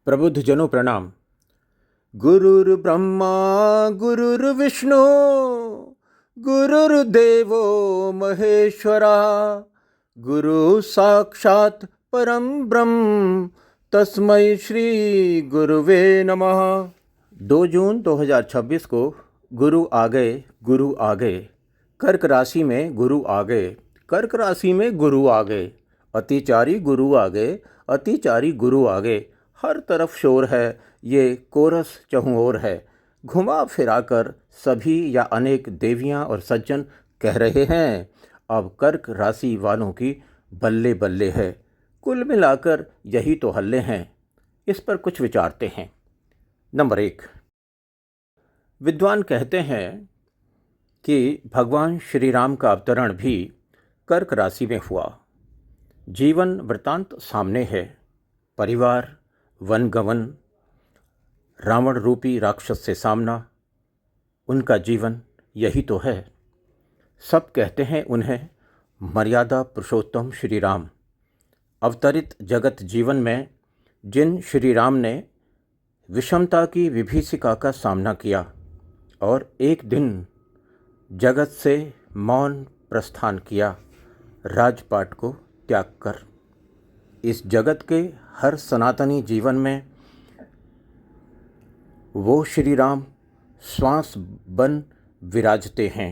प्रबुद्ध जनों प्रणाम। गुरुर्ब्रह्मा गुरुर्विष्णु गुरुर्देवो महेश्वरा गुरु साक्षात् परम ब्रह्म तस्मै श्री गुरुवे नमः। 2 जून 2026 को गुरु आ गए। कर्क राशि में गुरु आ गए। कर्क राशि में गुरु आ गए। अतिचारी गुरु आ गए। अतिचारी गुरु आ गए। हर तरफ शोर है, ये कोरस चहुं ओर है। घुमा फिरा कर सभी या अनेक देवियां और सज्जन कह रहे हैं, अब कर्क राशि वालों की बल्ले बल्ले है। कुल मिलाकर यही तो हल्ले हैं। इस पर कुछ विचारते हैं। नंबर 1, विद्वान कहते हैं कि भगवान श्री राम का अवतरण भी कर्क राशि में हुआ। जीवन वृतांत सामने है। परिवार, वनगमन, रावण रूपी राक्षस से सामना, उनका जीवन यही तो है। सब कहते हैं उन्हें मर्यादा पुरुषोत्तम श्री राम। अवतरित जगत जीवन में जिन श्री राम ने विषमता की विभीषिका का सामना किया और एक दिन जगत से मौन प्रस्थान किया, राजपाट को त्याग कर। इस जगत के हर सनातनी जीवन में वो श्री राम श्वास बन विराजते हैं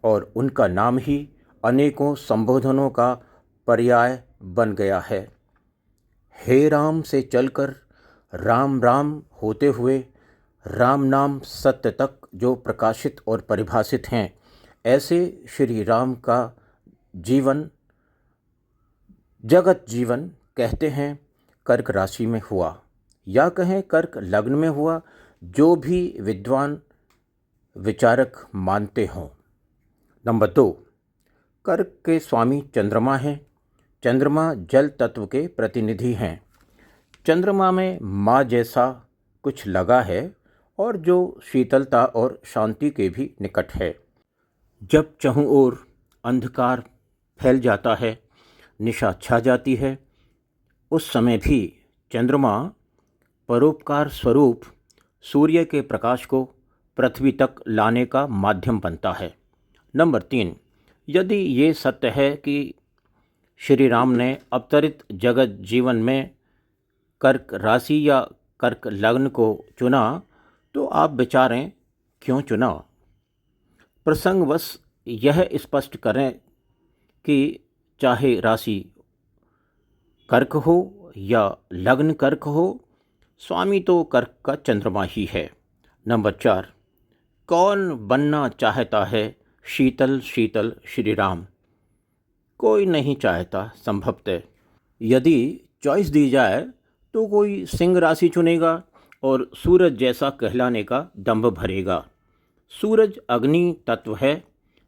और उनका नाम ही अनेकों संबोधनों का पर्याय बन गया है। हे राम से चलकर राम राम होते हुए राम नाम सत्य तक जो प्रकाशित और परिभाषित हैं, ऐसे श्री राम का जीवन जगत जीवन कहते हैं कर्क राशि में हुआ, या कहें कर्क लग्न में हुआ, जो भी विद्वान विचारक मानते हों। नंबर 2, कर्क के स्वामी चंद्रमा हैं। चंद्रमा जल तत्व के प्रतिनिधि हैं। चंद्रमा में माँ जैसा कुछ लगा है और जो शीतलता और शांति के भी निकट है। जब चहुं ओर अंधकार फैल जाता है, निशा छा जाती है, उस समय भी चंद्रमा परोपकार स्वरूप सूर्य के प्रकाश को पृथ्वी तक लाने का माध्यम बनता है। नंबर 3, यदि ये सत्य है कि श्री राम ने अवतरित जगत जीवन में कर्क राशि या कर्क लग्न को चुना, तो आप विचारें क्यों चुना। प्रसंगवश यह स्पष्ट करें कि चाहे राशि कर्क हो या लग्न कर्क हो, स्वामी तो कर्क का चंद्रमा ही है। नंबर 4, कौन बनना चाहता है शीतल शीतल श्री राम। कोई नहीं चाहता संभवतः। यदि चॉइस दी जाए तो कोई सिंह राशि चुनेगा और सूरज जैसा कहलाने का दंभ भरेगा। सूरज अग्नि तत्व है,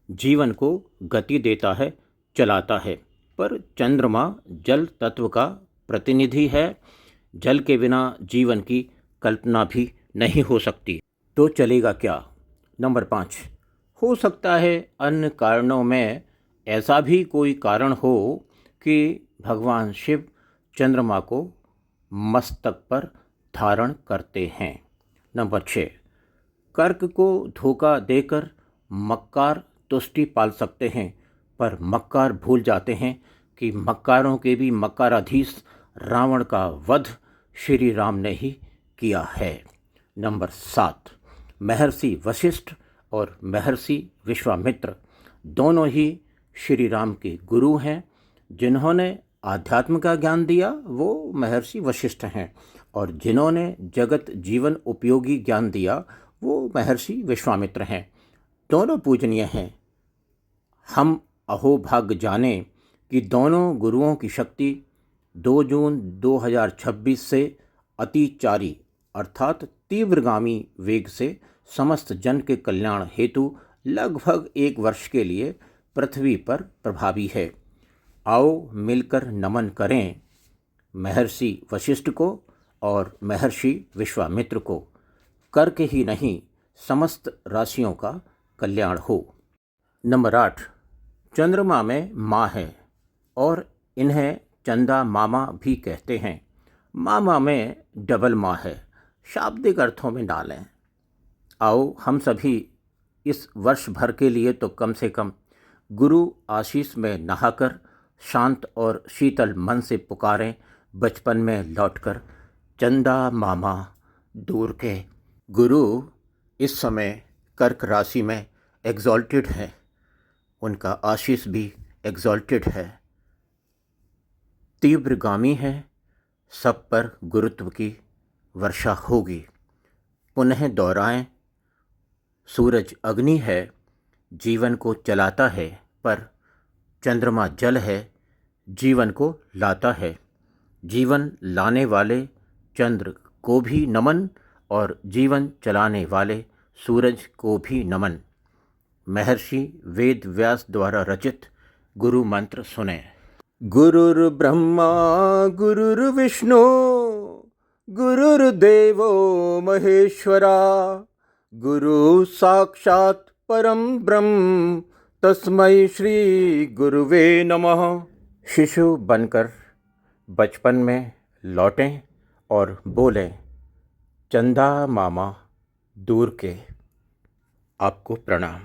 जीवन को गति देता है, चलाता है, पर चंद्रमा जल तत्व का प्रतिनिधि है। जल के बिना जीवन की कल्पना भी नहीं हो सकती, तो चलेगा क्या। नंबर 5, हो सकता है अन्य कारणों में ऐसा भी कोई कारण हो कि भगवान शिव चंद्रमा को मस्तक पर धारण करते हैं। नंबर 6, कर्क को धोखा देकर मक्कार तुष्टि पाल सकते हैं, पर मक्कार भूल जाते हैं कि मक्कारों के भी मक्काराधीश रावण का वध श्री राम ने ही किया है। नंबर 7, महर्षि वशिष्ठ और महर्षि विश्वामित्र दोनों ही श्री राम के गुरु हैं। जिन्होंने आध्यात्म का ज्ञान दिया वो महर्षि वशिष्ठ हैं, और जिन्होंने जगत जीवन उपयोगी ज्ञान दिया वो महर्षि विश्वामित्र हैं। दोनों पूजनीय हैं। हम अहोभाग्य जाने कि दोनों गुरुओं की शक्ति 2 जून 2026 से अतिचारी अर्थात तीव्रगामी वेग से समस्त जन के कल्याण हेतु लगभग 1 वर्ष के लिए पृथ्वी पर प्रभावी है। आओ मिलकर नमन करें महर्षि वशिष्ठ को और महर्षि विश्वामित्र को। कर्क ही नहीं, समस्त राशियों का कल्याण हो। नंबर 8, चंद्रमा में माँ है और इन्हें चंदा मामा भी कहते हैं। मामा में डबल माँ है, शाब्दिक अर्थों में ना लें। आओ हम सभी इस वर्ष भर के लिए तो कम से कम गुरु आशीष में नहाकर शांत और शीतल मन से पुकारें बचपन में लौटकर, चंदा मामा दूर के। गुरु इस समय कर्क राशि में एग्जॉल्टेड है, उनका आशीष भी एग्जॉल्टेड है, तीव्रगामी है, सब पर गुरुत्व की वर्षा होगी। पुनः दोहराएं, सूरज अग्नि है, जीवन को चलाता है, पर चंद्रमा जल है, जीवन को लाता है। जीवन लाने वाले चंद्र को भी नमन और जीवन चलाने वाले सूरज को भी नमन। महर्षि वेद व्यास द्वारा रचित गुरु मंत्र सुने। गुरुर्ब्रह्मा गुरुर्विष्णु गुरुर्देवो महेश्वरा, गुरु साक्षात परम ब्रह्म तस्मै श्री गुरुवे नमः। शिशु बनकर बचपन में लौटें और बोलें, चंदा मामा दूर के। आपको प्रणाम।